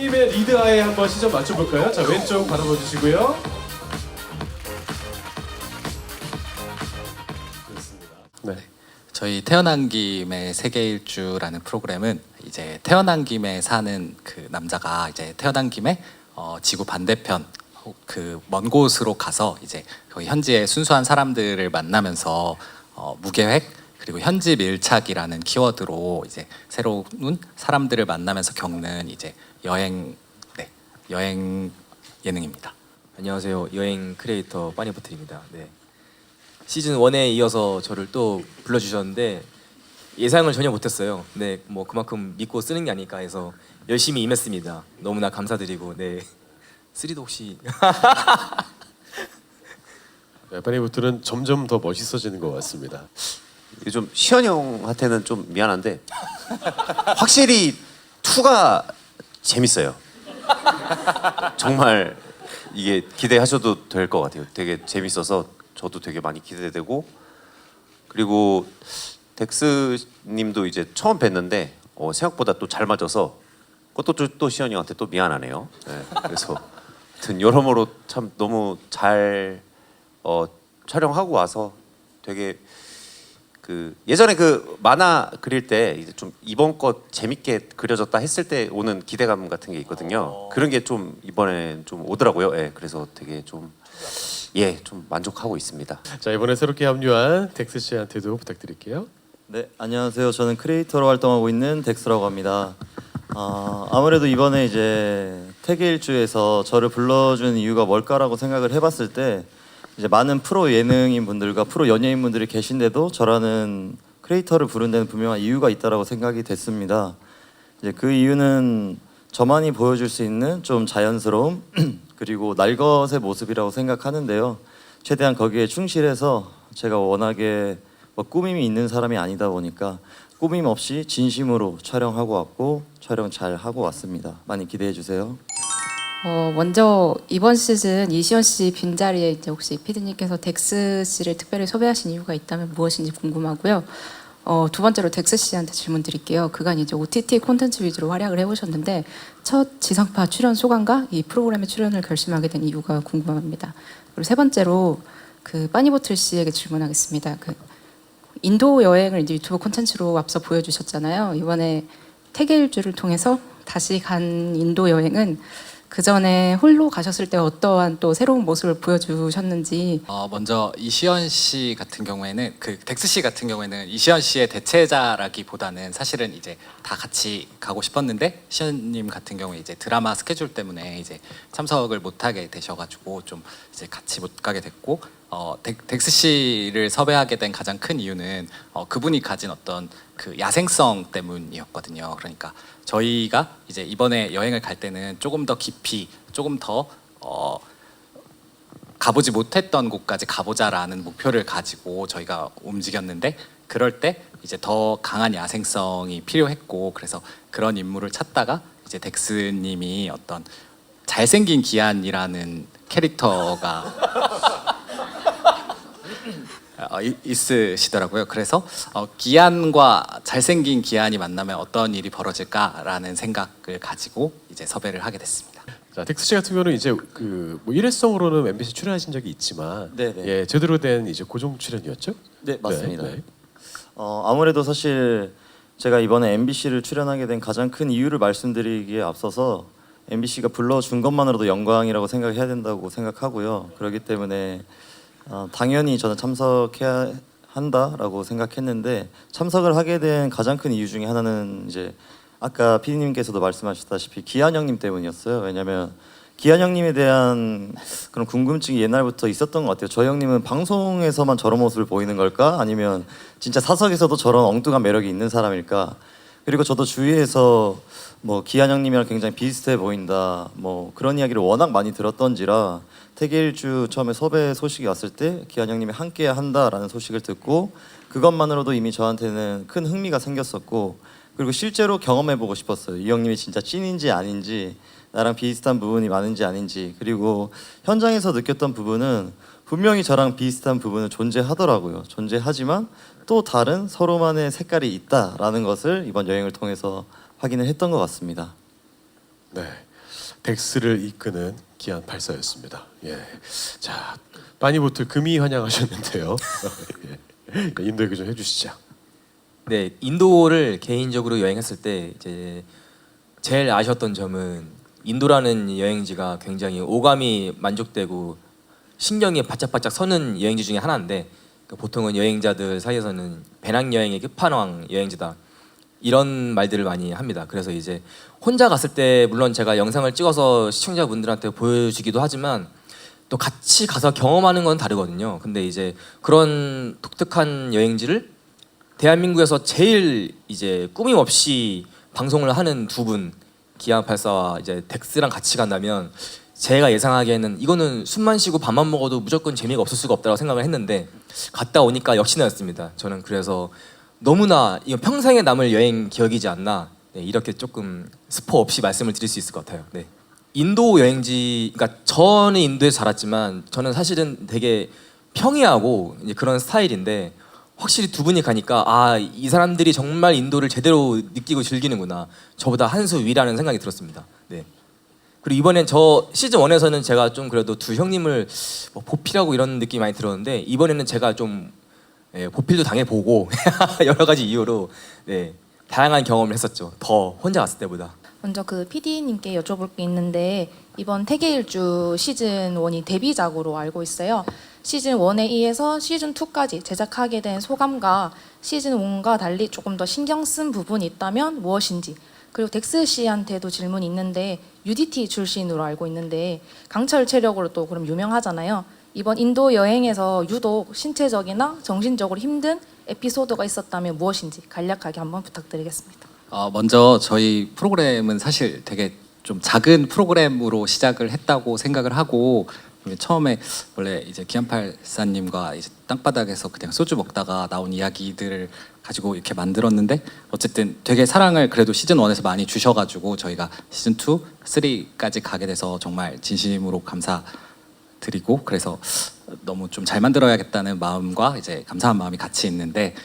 팀의 리드하에 한번 시점 맞춰볼까요? 자, 왼쪽 바라봐 주시고요. 그렇습니다. 네. 저희 태어난 김에 세계 일주라는 프로그램은 이제 태어난 김에 사는 그 남자가 이제 태어난 김에 지구 반대편 그 먼 곳으로 가서 이제 거기 현지의 순수한 사람들을 만나면서 무계획 그리고 현지 밀착이라는 키워드로 이제 새로운 사람들을 만나면서 겪는 이제 여행 예능입니다. 안녕하세요. 여행 크리에이터 빠니버틀입니다. 네. 시즌 1에 이어서 저를 또 불러주셨는데 예상을 전혀 못했어요. 네, 뭐 그만큼 믿고 쓰는 게 아닐까 해서 열심히 임했습니다. 너무나 감사드리고 네. 3도 혹시 네, 빠니보틀은 점점 더 멋있어지는 것 같습니다. 좀 시현 형한테는 좀 미안한데 확실히 2가 재밌어요. 정말 이게 기대하셔도 될 것 같아요. 되게 재밌어서 저도 되게 많이 기대되고 그리고 덱스님도 이제 처음 뵀는데 생각보다 또 잘 맞아서 그것도 또 시현 형한테 또 미안하네요. 네, 그래서 하여튼 여러모로 참 너무 잘 촬영하고 와서 되게 그 예전에 그 만화 그릴 때 이제 좀 이번 거 재밌게 그려졌다 했을 때 오는 기대감 같은 게 있거든요. 그런 게 좀 이번에 좀 오더라고요. 예, 그래서 되게 좀 만족하고 있습니다. 자, 이번에 새롭게 합류한 덱스 씨한테도 부탁드릴게요. 네, 안녕하세요. 저는 크리에이터로 활동하고 있는 덱스라고 합니다. 아무래도 이번에 이제 태계일주에서 저를 불러준 이유가 뭘까라고 생각을 해봤을 때 이제 많은 프로 예능인 분들과 프로 연예인 분들이 계신데도 저라는 크리에이터를 부른 데는 분명한 이유가 있다라고 생각이 됐습니다. 이제 그 이유는 저만이 보여줄 수 있는 좀 자연스러움 그리고 날것의 모습이라고 생각하는데요. 최대한 거기에 충실해서 제가 워낙에 뭐 꾸밈이 있는 사람이 아니다 보니까 꾸밈 없이 진심으로 촬영하고 왔고 촬영 잘 하고 왔습니다. 많이 기대해 주세요. 먼저 이번 시즌 이시연 씨 빈자리에 이제 혹시 피디님께서 덱스 씨를 특별히 섭외하신 이유가 있다면 무엇인지 궁금하고요. 두 번째로 덱스 씨한테 질문 드릴게요. 그간 이제 OTT 콘텐츠 위주로 활약을 해보셨는데 첫 지상파 출연 소감과 이 프로그램에 출연을 결심하게 된 이유가 궁금합니다. 그리고 세 번째로 그 빠니보틀 씨에게 질문하겠습니다. 그 인도 여행을 이제 유튜브 콘텐츠로 앞서 보여주셨잖아요. 이번에 태계일주를 통해서 다시 간 인도 여행은 그 전에 홀로 가셨을 때 어떠한 또 새로운 모습을 보여주셨는지. 먼저 이시연 씨 같은 경우에는 그 덱스 씨 같은 경우에는 이시연 씨의 대체자라기보다는 사실은 이제 다 같이 가고 싶었는데 시연님 같은 경우에 이제 드라마 스케줄 때문에 이제 참석을 못하게 되셔가지고 좀 이제 같이 못 가게 됐고 덱스 씨를 섭외하게 된 가장 큰 이유는 그분이 가진 어떤 그 야생성 때문이었거든요. 그러니까 저희가 이제 이번에 여행을 갈 때는 조금 더 깊이, 조금 더 가보지 못했던 곳까지 가보자라는 목표를 가지고 저희가 움직였는데 그럴 때 이제 더 강한 야생성이 필요했고 그래서 그런 인물을 찾다가 이제 덱스님이 어떤 잘생긴 기한이라는 캐릭터가 있으시더라고요. 그래서 기한과 잘생긴 기한이 만나면 어떤 일이 벌어질까라는 생각을 가지고 이제 섭외를 하게 됐습니다. 자, 덱스 씨 같은 경우는 이제 그 뭐 일회성으로는 MBC 출연하신 적이 있지만, 네네. 예, 제대로 된 이제 고정 출연이었죠? 네, 맞습니다. 네. 아무래도 사실 제가 이번에 MBC를 출연하게 된 가장 큰 이유를 말씀드리기에 앞서서 MBC가 불러준 것만으로도 영광이라고 생각해야 된다고 생각하고요. 그렇기 때문에 당연히 저는 참석해야 한다라고 생각했는데 참석을 하게 된 가장 큰 이유 중에 하나는 이제 아까 피디님께서도 말씀하셨다시피 기한 형님 때문이었어요. 왜냐면 기한 형님에 대한 그런 궁금증이 옛날부터 있었던 것 같아요. 저 형님은 방송에서만 저런 모습을 보이는 걸까? 아니면 진짜 사석에서도 저런 엉뚱한 매력이 있는 사람일까? 그리고 저도 주위에서 뭐 기한 형님이랑 굉장히 비슷해 보인다 뭐 그런 이야기를 워낙 많이 들었던지라 태계일주 처음에 섭외 소식이 왔을 때 기한 형님이 함께 한다라는 소식을 듣고 그것만으로도 이미 저한테는 큰 흥미가 생겼었고 그리고 실제로 경험해보고 싶었어요. 이 형님이 진짜 찐인지 아닌지 나랑 비슷한 부분이 많은지 아닌지 그리고 현장에서 느꼈던 부분은 분명히 저랑 비슷한 부분은 존재하더라고요. 존재하지만 또 다른 서로만의 색깔이 있다라는 것을 이번 여행을 통해서 확인을 했던 것 같습니다. 네. 덱스를 이끄는 기안 84였습니다. 예. 자, 빠니보틀 금이 환영하셨는데요. 예. 인도 얘기 좀 해주시죠. 네, 인도를 개인적으로 여행했을 때 이제 제일 아쉬웠던 점은 인도라는 여행지가 굉장히 오감이 만족되고 신경이 바짝바짝 서는 여행지 중에 하나인데 보통은 여행자들 사이에서는 배낭여행의 끝판왕 여행지다 이런 말들을 많이 합니다. 그래서 이제 혼자 갔을 때 물론 제가 영상을 찍어서 시청자분들한테 보여주기도 하지만 또 같이 가서 경험하는 건 다르거든요. 근데 이제 그런 독특한 여행지를 대한민국에서 제일 이제 꾸밈없이 방송을 하는 두 분 기안84와 이제 덱스랑 같이 간다면 제가 예상하기에는 이거는 숨만 쉬고 밥만 먹어도 무조건 재미가 없을 수가 없다고 생각을 했는데 갔다 오니까 역시나였습니다. 저는 그래서 너무나 이거 평생에 남을 여행 기억이지 않나 이렇게 조금 스포 없이 말씀을 드릴 수 있을 것 같아요. 네. 인도 여행지, 그러니까 저는 인도에서 자랐지만 저는 사실은 되게 평이하고 이제 그런 스타일인데 확실히 두 분이 가니까 아, 이 사람들이 정말 인도를 제대로 느끼고 즐기는구나. 저보다 한 수 위라는 생각이 들었습니다. 네. 그리고 이번엔 저 시즌 1에서는 제가 좀 그래도 두 형님을 뭐 보필하고 이런 느낌이 많이 들었는데 이번에는 제가 좀 보필도 당해보고 여러 가지 이유로 다양한 경험을 했었죠. 더 혼자 갔을 때보다. 먼저 그 PD님께 여쭤볼 게 있는데 이번 태계일주 시즌 1이 데뷔작으로 알고 있어요. 시즌 1에 이어서 시즌 2까지 제작하게 된 소감과 시즌 1과 달리 조금 더 신경 쓴 부분이 있다면 무엇인지, 그리고 덱스 씨한테도 질문이 있는데 UDT 출신으로 알고 있는데 강철 체력으로 또 그럼 유명하잖아요. 이번 인도 여행에서 유독 신체적이나 정신적으로 힘든 에피소드가 있었다면 무엇인지 간략하게 한번 부탁드리겠습니다. 먼저 저희 프로그램은 사실 되게 좀 작은 프로그램으로 시작을 했다고 생각을 하고 처음에 원래 이제 기안84님과 이제 땅바닥에서 그냥 소주 먹다가 나온 이야기들을 가지고 이렇게 만들었는데 어쨌든 되게 사랑을 그래도 시즌 1에서 많이 주셔가지고 저희가 시즌 2, 3까지 가게 돼서 정말 진심으로 감사드리고 그래서 너무 좀 잘 만들어야겠다는 마음과 이제 감사한 마음이 같이 있는데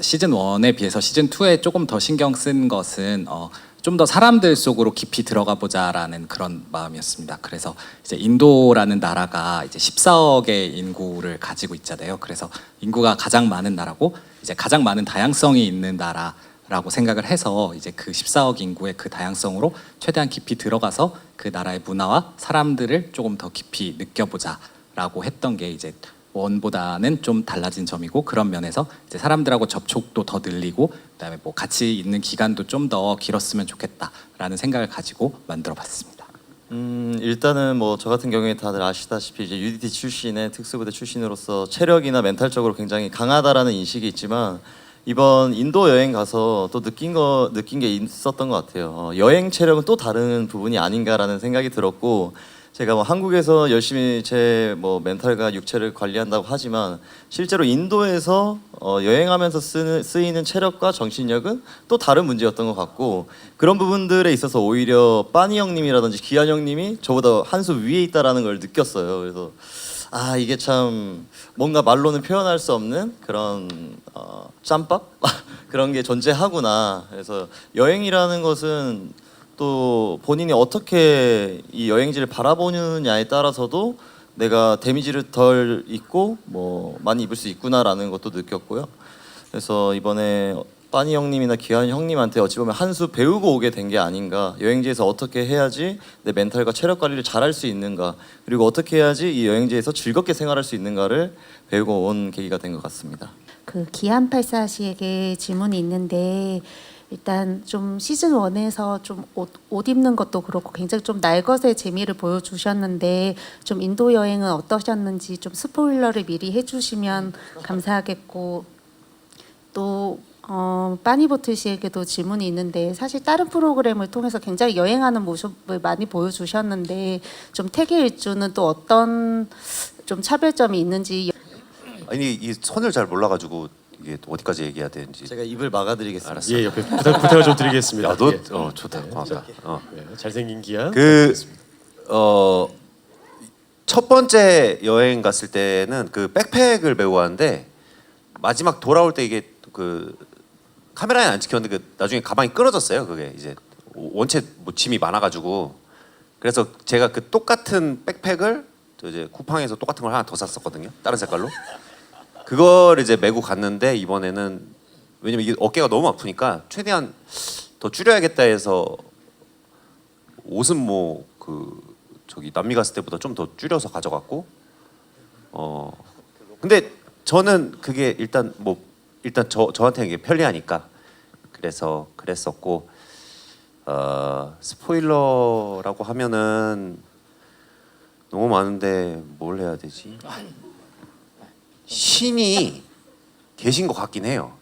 시즌 1에 비해서 시즌 2에 조금 더 신경 쓴 것은 좀 더 사람들 속으로 깊이 들어가 보자라는 그런 마음이었습니다. 그래서 이제 인도라는 나라가 이제 14억의 인구를 가지고 있잖아요. 그래서 인구가 가장 많은 나라고 이제 가장 많은 다양성이 있는 나라라고 생각을 해서 이제 그 14억 인구의 그 다양성으로 최대한 깊이 들어가서 그 나라의 문화와 사람들을 조금 더 깊이 느껴보자라고 했던 게 이제 원보다는 좀 달라진 점이고 그런 면에서 이제 사람들하고 접촉도 더 늘리고 그다음에 뭐 같이 있는 기간도 좀 더 길었으면 좋겠다라는 생각을 가지고 만들어봤습니다. 일단은 뭐 저 같은 경우에 다들 아시다시피 이제 UDT 출신의 특수부대 출신으로서 체력이나 멘탈적으로 굉장히 강하다라는 인식이 있지만 이번 인도 여행 가서 또 느낀 게 있었던 것 같아요. 여행 체력은 또 다른 부분이 아닌가라는 생각이 들었고. 제가 뭐 한국에서 열심히 제 뭐 멘탈과 육체를 관리한다고 하지만 실제로 인도에서 여행하면서 쓰이는 체력과 정신력은 또 다른 문제였던 것 같고 그런 부분들에 있어서 오히려 빠니 형님이라든지 기한 형님이 저보다 한 수 위에 있다라는 걸 느꼈어요. 그래서 아 이게 참 뭔가 말로는 표현할 수 없는 그런 짬밥 그런 게 존재하구나. 그래서 여행이라는 것은 또 본인이 어떻게 이 여행지를 바라보느냐에 따라서도 내가 데미지를 덜 입고 뭐 많이 입을 수 있구나라는 것도 느꼈고요. 그래서 이번에 빠니 형님이나 기한 형님한테 어찌 보면 한 수 배우고 오게 된 게 아닌가. 여행지에서 어떻게 해야지 내 멘탈과 체력 관리를 잘할 수 있는가, 그리고 어떻게 해야지 이 여행지에서 즐겁게 생활할 수 있는가를 배우고 온 계기가 된 것 같습니다. 그 기안84 씨에게 질문이 있는데 일단 좀 시즌 1에서 좀 옷 입는 것도 그렇고 굉장히 좀 날것의 재미를 보여주셨는데 좀 인도 여행은 어떠셨는지 좀 스포일러를 미리 해주시면 감사하겠고 또 빠니보틀 씨에게도 질문이 있는데 사실 다른 프로그램을 통해서 굉장히 여행하는 모습을 많이 보여주셨는데 좀 태계일주는 또 어떤 좀 차별점이 있는지 아니 이 선을 잘 몰라가지고 이게 어디까지 얘기해야 되는지. 제가 입을 막아드리겠습니다. 알았어요. 예, 옆에 부탁을 좀 드리겠습니다. 야, 너 예. 좋다. 고맙다. 예, 잘생긴 기안. 첫 번째 여행 갔을 때는 그 백팩을 메고 왔는데 마지막 돌아올 때 이게 그 카메라에 안 찍혔는데 그 나중에 가방이 끊어졌어요. 그게 이제 원체 뭐 짐이 많아가지고 그래서 제가 그 똑같은 백팩을 저 이제 쿠팡에서 똑같은 걸 하나 더 샀었거든요. 다른 색깔로. 그걸 이제 메고 갔는데 이번에는 왜냐면 이게 어깨가 너무 아프니까 최대한 더 줄여야겠다 해서 옷은 뭐 그 저기 남미 갔을 때보다 좀 더 줄여서 가져갔고 근데 저는 그게 일단 저한테는 이게 편리하니까 그래서 그랬었고 스포일러라고 하면은 너무 많은데 뭘 해야 되지? 신이 계신 것 같긴 해요.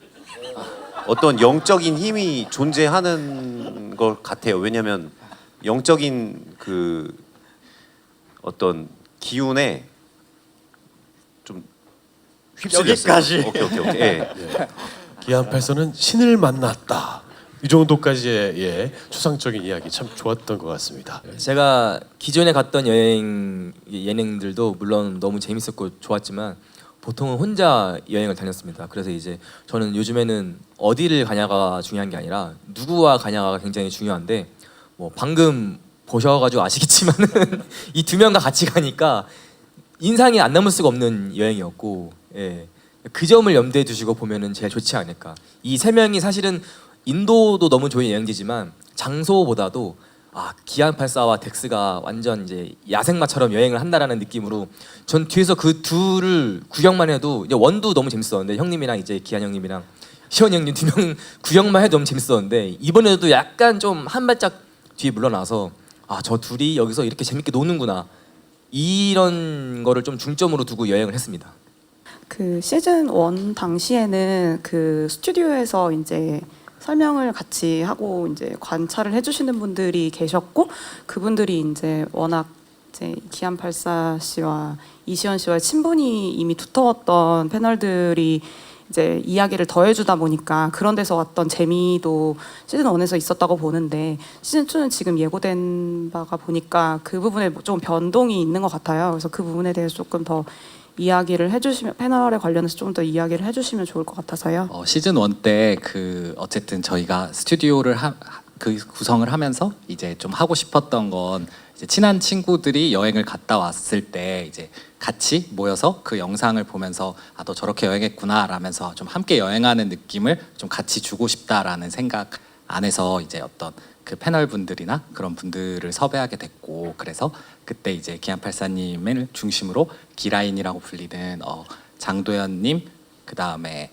어떤 영적인 힘이 존재하는 것 같아요. 왜냐하면 영적인 그 어떤 기운에 좀 휩쓸렸어요. 여기까지. 오케이. 예. 기안 팔사는 신을 만났다. 이 정도까지의 추상적인 이야기 참 좋았던 것 같습니다. 제가 기존에 갔던 예능들도 물론 너무 재밌었고 좋았지만 보통은 혼자 여행을 다녔습니다. 그래서 이제 저는 요즘에는 어디를 가냐가 중요한 게 아니라 누구와 가냐가 굉장히 중요한데 뭐 방금 보셔가지고 아시겠지만은 이 두 명과 같이 가니까 인상이 안 남을 수가 없는 여행이었고 그 점을 염두에 두시고 보면은 제일 좋지 않을까. 이 세 명이 사실은 인도도 너무 좋은 여행지지만 장소보다도 기안84와 덱스가 완전 이제 야생마처럼 여행을 한다라는 느낌으로 전 뒤에서 그 둘을 구경만 해도 이제 원도 너무 재밌었는데 형님이랑 이제 기안 형님이랑 시원 형님 두 명 구경만 해도 너무 재밌었는데 이번에도 약간 좀 한 발짝 뒤에 물러나서 저 둘이 여기서 이렇게 재밌게 노는구나 이런 거를 좀 중점으로 두고 여행을 했습니다. 그 시즌 1 당시에는 그 스튜디오에서 이제 설명을 같이 하고 이제 관찰을 해주시는 분들이 계셨고 그분들이 이제 워낙 이제 기안84 씨와 이시연 씨와의 친분이 이미 두터웠던 패널들이 이제 이야기를 더해주다 보니까 그런 데서 왔던 재미도 시즌 1에서 있었다고 보는데 시즌 2는 지금 예고된 바가 보니까 그 부분에 좀 변동이 있는 것 같아요. 그래서 그 부분에 대해서 조금 더 이야기를 해주시면 패널에 관련해서 좀 더 이야기를 해주시면 좋을 것 같아서요. 시즌 1 때 그 어쨌든 저희가 스튜디오를 그 구성을 하면서 이제 좀 하고 싶었던 건 이제 친한 친구들이 여행을 갔다 왔을 때 이제 같이 모여서 그 영상을 보면서 너 저렇게 여행했구나 라면서 좀 함께 여행하는 느낌을 좀 같이 주고 싶다라는 생각 안에서 이제 어떤 그 패널 분들이나 그런 분들을 섭외하게 됐고 그래서 그때 이제 기안84님을 중심으로 기라인이라고 불리는 장도연님 그 다음에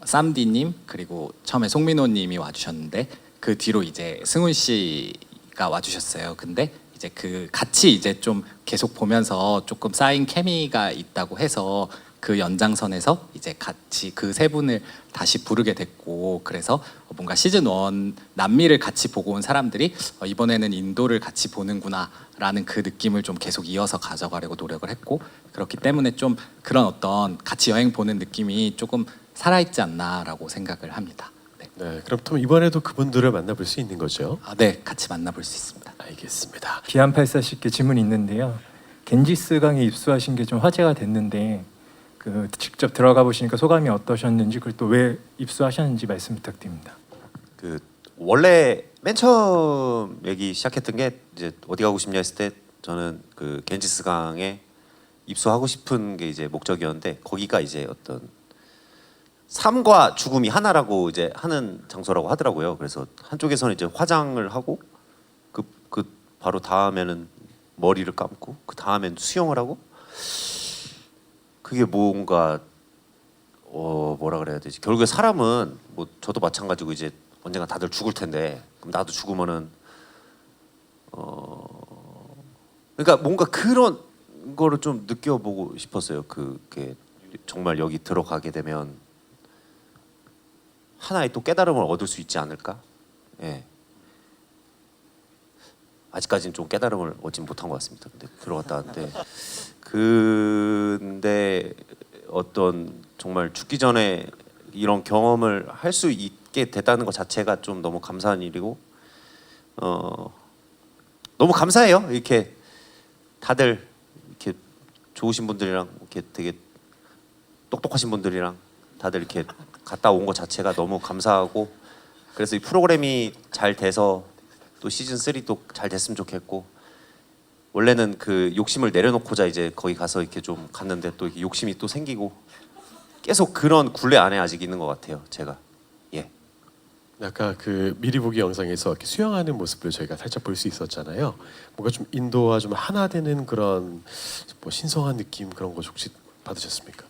쌈디님 그리고 처음에 송민호님이 와주셨는데 그 뒤로 이제 승훈 씨가 와주셨어요. 근데 이제 그 같이 이제 좀 계속 보면서 조금 쌓인 케미가 있다고 해서 그 연장선에서 이제 같이 그 세 분을 다시 부르게 됐고 그래서 뭔가 시즌 1 남미를 같이 보고 온 사람들이 이번에는 인도를 같이 보는구나라는 그 느낌을 좀 계속 이어서 가져가려고 노력을 했고 그렇기 때문에 좀 그런 어떤 같이 여행 보는 느낌이 조금 살아있지 않나라고 생각을 합니다. 네, 그럼 이번에도 그분들을 만나볼 수 있는 거죠? 네, 같이 만나볼 수 있습니다. 알겠습니다. 기안84 씨께 질문이 있는데요. 겐지스 강에 입수하신 게 좀 화제가 됐는데 그 직접 들어가 보시니까 소감이 어떠셨는지 그리고 또 왜 입수하셨는지 말씀 부탁드립니다. 그 원래 맨 처음 얘기 시작했던 게 이제 어디 가고 싶냐 했을 때 저는 그 겐지스 강에 입수하고 싶은 게 이제 목적이었는데 거기가 이제 어떤 삶과 죽음이 하나라고 이제 하는 장소라고 하더라고요. 그래서 한쪽에서는 이제 화장을 하고 그 바로 다음에는 머리를 감고 그 다음엔 수영을 하고 그게 뭔가 뭐라 그래야 되지? 결국에 사람은 뭐 저도 마찬가지고 이제 언젠가 다들 죽을 텐데 그럼 나도 죽으면은 그러니까 뭔가 그런 거를 좀 느껴보고 싶었어요. 그게 정말 여기 들어가게 되면 하나의 또 깨달음을 얻을 수 있지 않을까? 예. 아직까지는 좀 깨달음을 얻진 못한 것 같습니다. 근데 들어갔다 왔는데 근데 어떤 정말 죽기 전에 이런 경험을 할 수 있게 됐다는 것 자체가 좀 너무 감사한 일이고 너무 감사해요. 이렇게 다들 이렇게 좋으신 분들이랑 이렇게 되게 똑똑하신 분들이랑 다들 이렇게 갔다 온 것 자체가 너무 감사하고 그래서 이 프로그램이 잘 돼서 또 시즌 3도 잘 됐으면 좋겠고 원래는 그 욕심을 내려놓고자 이제 거기 가서 이렇게 좀 갔는데 또 이렇게 욕심이 또 생기고 계속 그런 굴레 안에 아직 있는 것 같아요. 제가. 예. 아까 그 미리 보기 영상에서 이렇게 수영하는 모습을 저희가 살짝 볼 수 있었잖아요. 뭔가 좀 인도와 좀 하나 되는 그런 뭐 신성한 느낌 그런 거 혹시 받으셨습니까?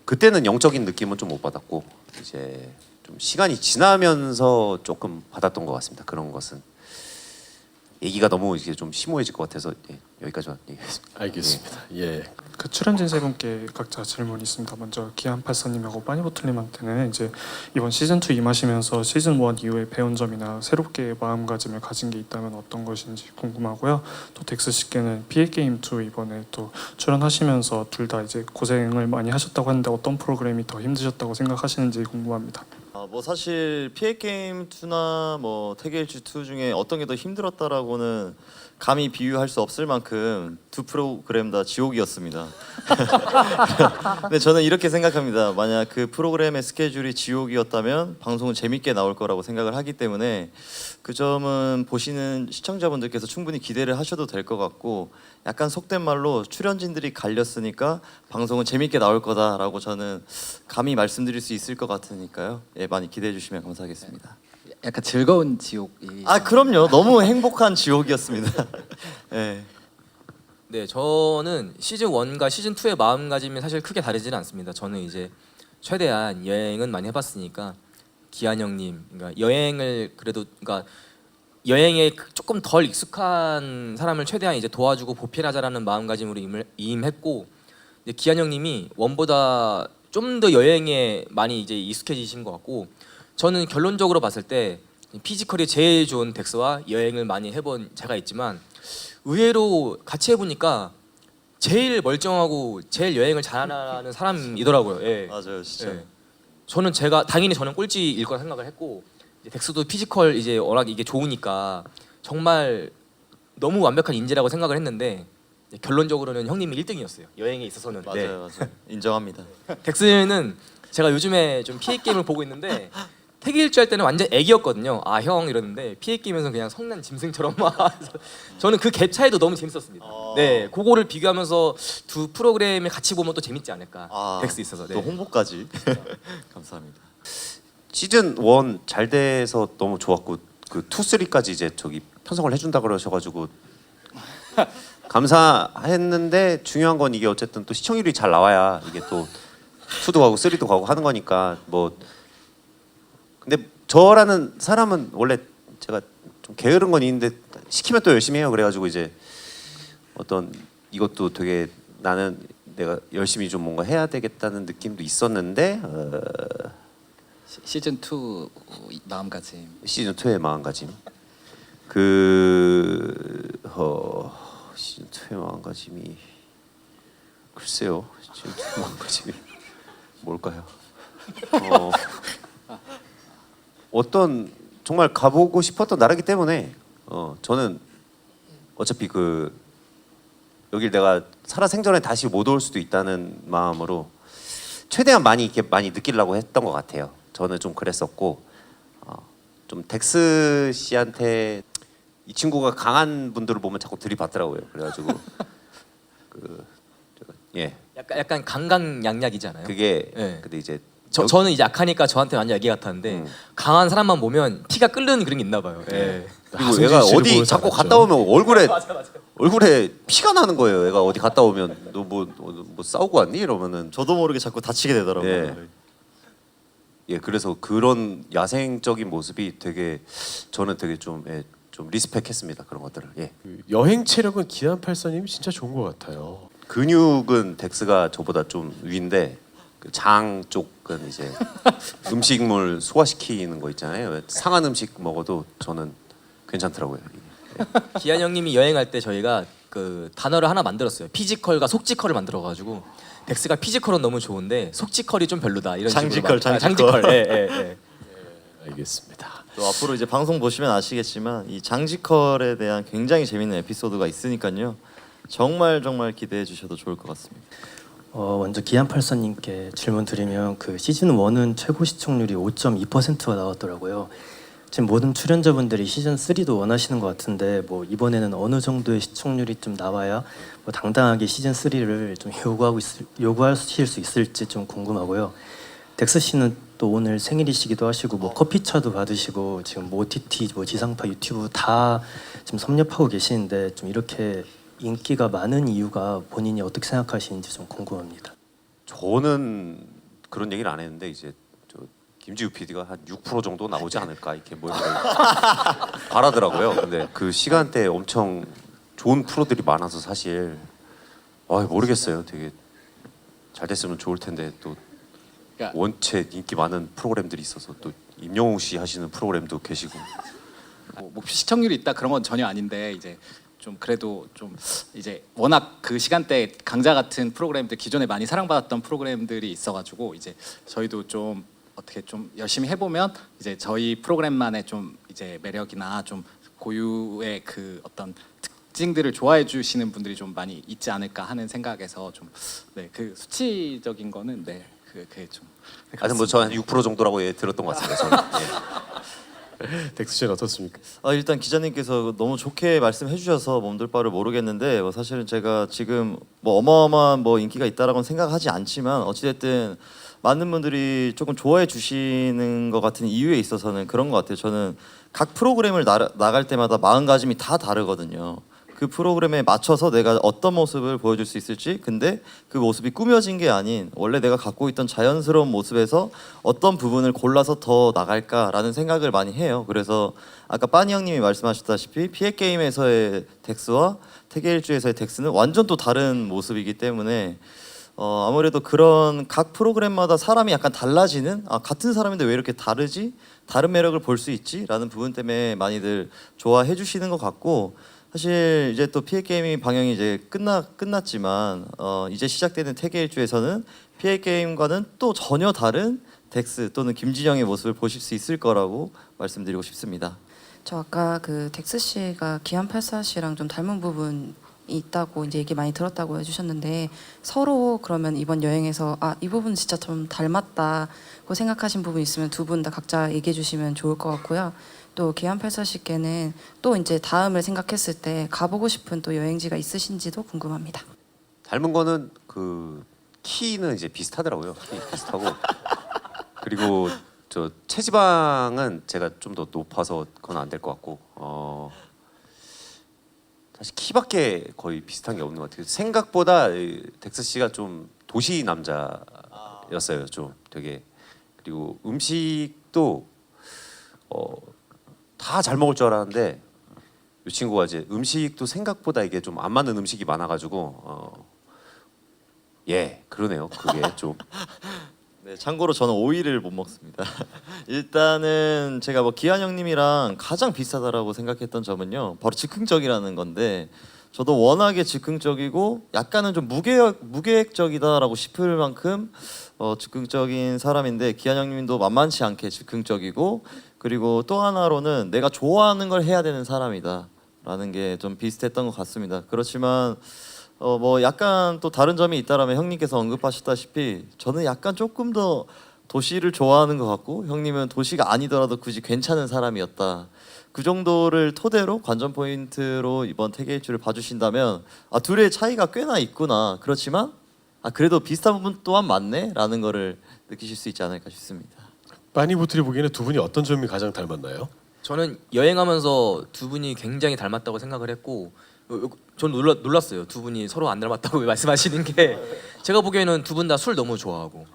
그때는 영적인 느낌은 좀 못 받았고 이제 좀 시간이 지나면서 조금 받았던 것 같습니다. 그런 것은 얘기가 너무 이제 좀 심오해질 것 같아서 예, 여기까지만 얘기하겠습니다. 알겠습니다. 예. 그 출연진 세 분께 각자 질문이 있습니다. 먼저 기안84님하고 빠니보틀님한테는 이제 이번 시즌 2 임하시면서 시즌 1 이후에 배운 점이나 새롭게 마음가짐을 가진 게 있다면 어떤 것인지 궁금하고요. 또 덱스 씨께는 PA 게임 2 이번에 또 출연하시면서 둘 다 이제 고생을 많이 하셨다고 하는데 어떤 프로그램이 더 힘드셨다고 생각하시는지 궁금합니다. 뭐 사실 PA 게임 2나 뭐 태계일주 2 중에 어떤 게 더 힘들었다라고는 감히 비유할 수 없을 만큼 두 프로그램 다 지옥이었습니다. 근데 저는 이렇게 생각합니다. 만약 그 프로그램의 스케줄이 지옥이었다면 방송은 재밌게 나올 거라고 생각을 하기 때문에 그 점은 보시는 시청자분들께서 충분히 기대를 하셔도 될 것 같고 약간 속된 말로 출연진들이 갈렸으니까 방송은 재밌게 나올 거다라고 저는 감히 말씀드릴 수 있을 것 같으니까요. 예, 많이 기대해 주시면 감사하겠습니다. 약간 즐거운 지옥이. 아 그럼요. 너무 행복한 지옥이었습니다. 예. 네, 저는 시즌 1과 시즌 2의 마음가짐이 사실 크게 다르지는 않습니다. 저는 이제 최대한 여행은 많이 해봤으니까 기한 형님, 그러니까 여행을 그래도 그러니까 여행에 조금 덜 익숙한 사람을 최대한 이제 도와주고 보필하자라는 마음가짐으로 임했고, 이제 기한 형님이 원보다 좀 더 여행에 많이 이제 익숙해지신 것 같고, 저는 결론적으로 봤을 때 피지컬이 제일 좋은 덱스와 여행을 많이 해본 제가 있지만 의외로 같이 해보니까 제일 멀쩡하고 제일 여행을 잘하는 사람이더라고요. 예. 맞아요, 진짜. 예. 저는 저는 꼴찌일 거라 생각을 했고 이제 덱스도 피지컬 이제 워낙 이게 좋으니까 정말 너무 완벽한 인재라고 생각을 했는데 결론적으로는 형님이 1등이었어요. 여행에 있어서는. 맞아요, 네. 맞아요. 인정합니다. 덱스는 제가 요즘에 좀 PA 게임을 보고 있는데 태기일주 할 때는 완전 애기였거든요. 아 형 이러는데 PA 게임에서 그냥 성난 짐승처럼 막 저는 그 갭 차이도 너무 재밌었습니다. 네, 그거를 비교하면서 두 프로그램을 같이 보면 또 재밌지 않을까. 덱스 있어서. 네. 또 홍보까지. 감사합니다. 시즌 1 잘 돼서 너무 좋았고 그 2, 3까지 이제 저기 편성을 해준다 그러셔가지고 감사했는데 중요한 건 이게 어쨌든 또 시청률이 잘 나와야 이게 또 2도 가고 3도 가고 하는 거니까 뭐 근데 저라는 사람은 원래 제가 좀 게으른 건 있는데 시키면 또 열심히 해요. 그래가지고 이제 어떤 이것도 되게 나는 내가 열심히 좀 뭔가 해야 되겠다는 느낌도 있었는데 시즌 2 마음가짐. 시즌 2의 마음가짐 시즌 2의 마음가짐이 글쎄요. 시즌 2의 마음가짐이 뭘까요? 어떤 정말 가보고 싶었던 나라기 때문에 저는 어차피 그 여길 내가 살아생전에 다시 못 올 수도 있다는 마음으로 최대한 이렇게 많이 느끼려고 했던 것 같아요. 저는 좀 그랬었고 좀 덱스 씨한테 이 친구가 강한 분들을 보면 자꾸 들이받더라고요. 그래가지고 예 약간 강강약약이잖아요. 그게 네. 근데 이제 저는 이제 약하니까 저한테 완전 애기 같았는데 강한 사람만 보면 피가 끓는 그런 게 있나 봐요. 예. 그리고 얘가 어디 자꾸 갔다 오면 얼굴에 피가 나는 거예요. 얘가 어디 갔다 오면 너 뭐 싸우고 왔니? 이러면은 저도 모르게 자꾸 다치게 되더라고요. 예. 예, 그래서 그런 야생적인 모습이 되게 저는 되게 좀 리스펙했습니다. 그런 것들을. 예. 그 여행 체력은 기안84님이 진짜 좋은 것 같아요. 근육은 덱스가 저보다 좀 위인데 그 장 쪽은 이제 음식물 소화시키는 거 있잖아요. 상한 음식 먹어도 저는 괜찮더라고요. 예. 기한 형님이 여행할 때 저희가 그 단어를 하나 만들었어요. 피지컬과 속지컬을 만들어가지고 덱스가 피지컬은 너무 좋은데 속지컬이 좀 별로다 이런 장지컬, 식으로 장지컬. 예. 알겠습니다. 또 앞으로 이제 방송 보시면 아시겠지만 이 장지컬에 대한 굉장히 재밌는 에피소드가 있으니까요. 정말 기대해 주셔도 좋을 것 같습니다. 먼저 기안84님께 질문 드리면 그 시즌 1은 최고 시청률이 5.2%가 나왔더라고요. 지금 모든 출연자분들이 시즌 3도 원하시는 것 같은데 뭐 이번에는 어느 정도의 시청률이 좀 나와야 뭐 당당하게 시즌 3를 좀 요구하실 수 있을지 좀 궁금하고요. 덱스 씨는 또 오늘 생일이시기도 하시고 뭐 커피차도 받으시고 지금 뭐 OTT, 뭐 지상파, 유튜브 다 지금 섭렵하고 계시는데 좀 이렇게 인기가 많은 이유가 본인이 어떻게 생각하시는지 좀 궁금합니다. 저는 그런 얘기를 안 했는데 이제 저 김지우 PD가 한 6% 정도 나오지 않을까 이렇게 뭐 이렇게 바라더라고요. 근데 그 시간대에 엄청 좋은 프로들이 많아서 사실 모르겠어요. 되게 잘 됐으면 좋을 텐데 또 그러니까 원체 인기 많은 프로그램들이 있어서 또 임영웅 씨 하시는 프로그램도 계시고 뭐 목표 시청률이 있다 그런 건 전혀 아닌데 이제 좀 그래도 좀 이제 워낙 그 시간대 강자 같은 프로그램들 기존에 많이 사랑받았던 프로그램들이 있어가지고 이제 저희도 좀 어떻게 좀 열심히 해보면 이제 저희 프로그램만의 좀 이제 매력이나 좀 고유의 그 어떤 특징들을 좋아해 주시는 분들이 좀 많이 있지 않을까 하는 생각에서 좀 네 그 수치적인 거는 네 그게 좀 하여튼 뭐 저 한 6% 정도라고 들었던 것 같습니다. 저는. 덱스 씨는 어떻습니까? 일단 기자님께서 너무 좋게 말씀해 주셔서 몸둘 바를 모르겠는데 뭐 사실은 제가 지금 뭐 어마어마한 뭐 인기가 있다라고는 생각하지 않지만 어찌됐든 많은 분들이 조금 좋아해 주시는 것 같은 이유에 있어서는 그런 것 같아요. 저는 각 프로그램을 나갈 때마다 마음가짐이 다 다르거든요. 그 프로그램에 맞춰서 내가 어떤 모습을 보여줄 수 있을지, 근데 그 모습이 꾸며진 게 아닌 원래 내가 갖고 있던 자연스러운 모습에서 어떤 부분을 골라서 더 나갈까라는 생각을 많이 해요. 그래서 아까 빠니 형님이 말씀하셨다시피 피해 게임에서의 덱스와 태계일주에서의 덱스는 완전 또 다른 모습이기 때문에 아무래도 그런 각 프로그램마다 사람이 약간 달라지는 같은 사람인데 왜 이렇게 다르지? 다른 매력을 볼 수 있지? 라는 부분 때문에 많이들 좋아해 주시는 것 같고, 사실 이제 또 피해 게임이 방영이 이제 끝났지만 이제 시작되는 태계일주에서는 피해 게임과는 또 전혀 다른 덱스 또는 김진영의 모습을 보실 수 있을 거라고 말씀드리고 싶습니다. 저 아까 그 덱스 씨가 기안84 씨랑 좀 닮은 부분이 있다고 이제 얘기 많이 들었다고 해주셨는데, 서로 그러면 이번 여행에서 이 부분 진짜 좀 닮았다고 생각하신 부분 있으면 두 분 다 각자 얘기해 주시면 좋을 것 같고요. 또 기안84 씨께는 또 이제 다음을 생각했을 때 가보고 싶은 또 여행지가 있으신지도 궁금합니다. 닮은 거는 그 키는 이제 비슷하더라고요. 키 비슷하고 그리고 저 체지방은 제가 좀 더 높아서 그건 안 될 것 같고 사실 키밖에 거의 비슷한 게 없는 것 같아요. 생각보다 덱스 씨가 좀 도시 남자였어요. 좀 되게. 그리고 음식도 다 잘 먹을 줄 알았는데 이 친구가 이제 음식도 생각보다 이게 좀 안 맞는 음식이 많아가지고 그러네요. 그게 좀. 네, 참고로 저는 오이를 못 먹습니다. 일단은 제가 뭐 기한 형님이랑 가장 비슷하다라고 생각했던 점은요, 바로 즉흥적이라는 건데, 저도 워낙에 즉흥적이고 약간은 좀 무계획적이다라고 싶을 만큼 즉흥적인 사람인데, 기한 형님도 만만치 않게 즉흥적이고, 그리고 또 하나로는 내가 좋아하는 걸 해야 되는 사람이다라는 게 좀 비슷했던 것 같습니다. 그렇지만 뭐 약간 또 다른 점이 있다라면 형님께서 언급하셨다시피 저는 약간 조금 더 도시를 좋아하는 것 같고, 형님은 도시가 아니더라도 굳이 괜찮은 사람이었다. 그 정도를 토대로 관전 포인트로 이번 태계일주를 봐주신다면 둘의 차이가 꽤나 있구나. 그렇지만 그래도 비슷한 부분 또한 많네 라는 거를 느끼실 수 있지 않을까 싶습니다. 빠니보틀이 보기에는 두 분이 어떤 점이 가장 닮았나요? 저는 여행하면서 두 분이 굉장히 닮았다고 생각을 했고, 저는 놀랐어요. 두 분이 서로 안 닮았다고 말씀하시는 게. 제가 보기에는 두 분 다 술 너무 좋아하고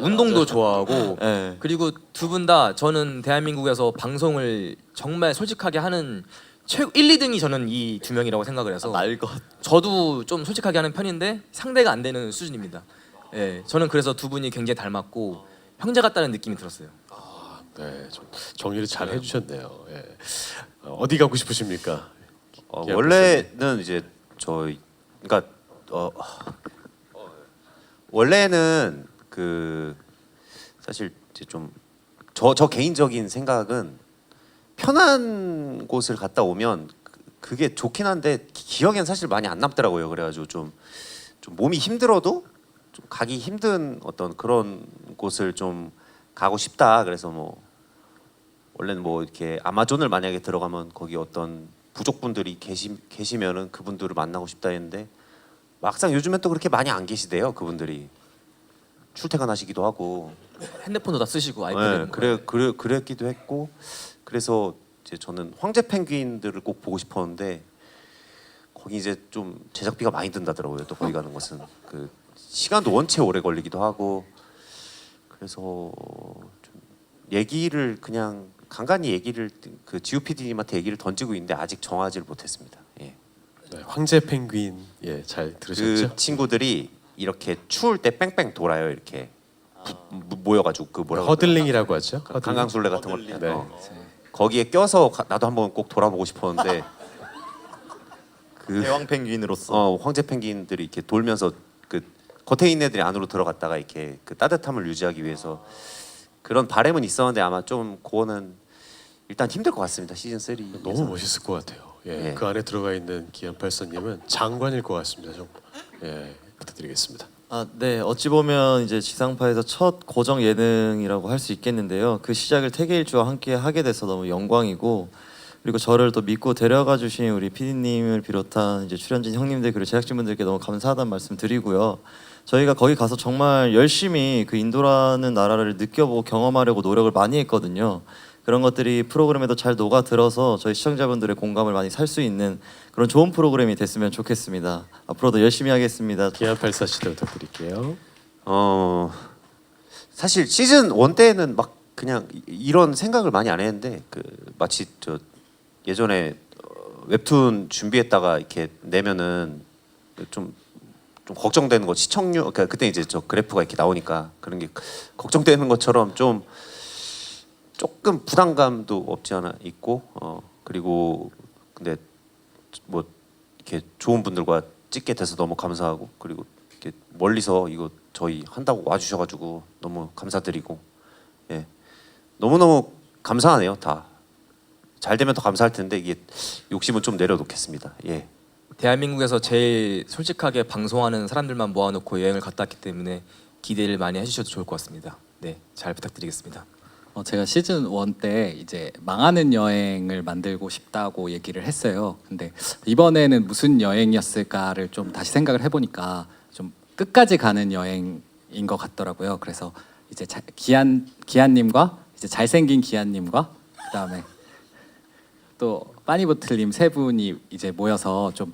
운동도 좋아하고 그리고 두 분 다 저는 대한민국에서 방송을 정말 솔직하게 하는 최고 1, 2등이 저는 이 두 명이라고 생각을 해서 저도 좀 솔직하게 하는 편인데 상대가 안 되는 수준입니다. 저는 그래서 두 분이 굉장히 닮았고 형제 같다는 느낌이 들었어요. 네, 좀 정리를 잘 해주셨네요. 어디 가고 싶으십니까? 원래는 이제 그러니까 원래는 그 사실 이제 좀 저 개인적인 생각은 편한 곳을 갔다 오면 그게 좋긴 한데 기억엔 사실 많이 안 남더라고요. 그래가지고 좀 몸이 힘들어도 좀 가기 힘든 어떤 그런 곳을 좀 가고 싶다. 그래서 뭐 원래는 뭐 이렇게 아마존을 만약에 들어가면 거기 어떤 부족분들이 계시면은 그분들을 만나고 싶다 했는데 막상 요즘엔 또 그렇게 많이 안 계시대요. 그분들이 출퇴근하시기도 하고 핸드폰도 다 쓰시고 네, 아이패드. 그랬기도 했고 그래서 이제 저는 황제 펭귄들을 꼭 보고 싶었는데 거기 이제 좀 제작비가 많이 든다더라고요. 또 거기 가는 것은 그 시간도 원체 오래 걸리기도 하고 그래서 좀 얘기를 그냥 간간히 얘기를 그 지우 PD님한테 얘기를 던지고 있는데 아직 정하지를 못했습니다. 예. 네, 황제 펭귄 예, 잘 들으셨죠? 그 친구들이 이렇게 추울 때 뺑뺑 돌아요. 이렇게 모여가지고 그 뭐라고 허들링이라고 하죠. 그러더라? 강강술래 같은 거. 네. 거기에 껴서 나도 한번 꼭 돌아보고 싶었는데 그 대왕 펭귄으로서 황제 펭귄들이 이렇게 돌면서 그 겉에 있는 애들이 안으로 들어갔다가 이렇게 그 따뜻함을 유지하기 위해서 그런 바람은 있었는데 아마 좀 그거는 일단 힘들 것 같습니다. 시즌 3 너무 멋있을 것 같아요. 예, 예. 그 안에 들어가 있는 기안팔사님은 장관일 것 같습니다. 좀 예, 부탁드리겠습니다. 아, 네. 어찌 보면 이제 지상파에서 첫 고정 예능이라고 할 수 있겠는데요. 그 시작을 태계일주와 함께 하게 돼서 너무 영광이고 그리고 저를 또 믿고 데려가 주신 우리 PD님을 비롯한 이제 출연진 형님들 그리고 제작진분들께 너무 감사하다는 말씀 드리고요. 저희가 거기 가서 정말 열심히 그 인도라는 나라를 느껴보고 경험하려고 노력을 많이 했거든요. 그런 것들이 프로그램에도 잘 녹아들어서 저희 시청자분들의 공감을 많이 살 수 있는 그런 좋은 프로그램이 됐으면 좋겠습니다. 앞으로도 열심히 하겠습니다. 기안팔사 씨도 부탁드릴게요. 사실 시즌 1 때는 막 그냥 이런 생각을 많이 안 했는데 그 마치 저 예전에 웹툰 준비했다가 이렇게 내면은 좀 걱정되는 거 시청률 그러니까 그때 이제 저 그래프가 이렇게 나오니까 그런 게 걱정되는 것처럼 좀 조금 부담감도 없지 않아 있고 그리고 근데 뭐 이렇게 좋은 분들과 찍게 돼서 너무 감사하고 그리고 이렇게 멀리서 이거 저희 한다고 와주셔가지고 너무 감사드리고 예 너무너무 감사하네요. 다 잘 되면 더 감사할 텐데 이게 욕심은 좀 내려놓겠습니다. 예. 대한민국에서 제일 솔직하게 방송하는 사람들만 모아놓고 여행을 갔다 왔기 때문에 기대를 많이 해주셔도 좋을 것 같습니다. 네, 잘 부탁드리겠습니다. 제가 시즌 1 때 이제 망하는 여행을 만들고 싶다고 얘기를 했어요. 근데 이번에는 무슨 여행이었을까를 좀 다시 생각을 해보니까 좀 끝까지 가는 여행인 것 같더라고요. 그래서 이제 기안님과 이제 잘생긴 기안님과 그다음에 또 빠니보틀님 세 분이 이제 모여서 좀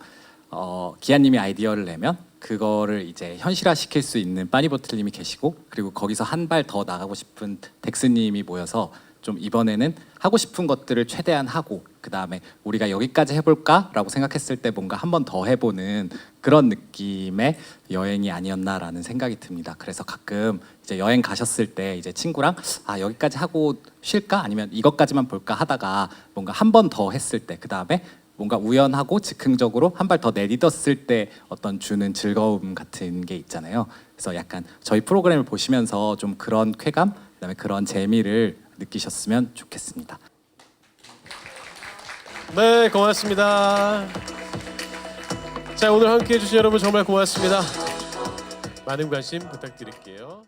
기안님이 아이디어를 내면 그거를 이제 현실화시킬 수 있는 빠니보틀님이 계시고 그리고 거기서 한 발 더 나가고 싶은 덱스님이 모여서 좀 이번에는 하고 싶은 것들을 최대한 하고 그 다음에 우리가 여기까지 해볼까라고 생각했을 때 뭔가 한 번 더 해보는 그런 느낌의 여행이 아니었나라는 생각이 듭니다. 그래서 가끔 이제 여행 가셨을 때 이제 친구랑 여기까지 하고 쉴까 아니면 이것까지만 볼까 하다가 뭔가 한 번 더 했을 때 그 다음에 뭔가 우연하고 즉흥적으로 한 발 더 내딛었을 때 어떤 주는 즐거움 같은 게 있잖아요. 그래서 약간 저희 프로그램을 보시면서 좀 그런 쾌감, 그다음에 그런 재미를 느끼셨으면 좋겠습니다. 네, 고맙습니다. 자, 오늘 함께해 주신 여러분 정말 고맙습니다. 많은 관심 부탁드릴게요.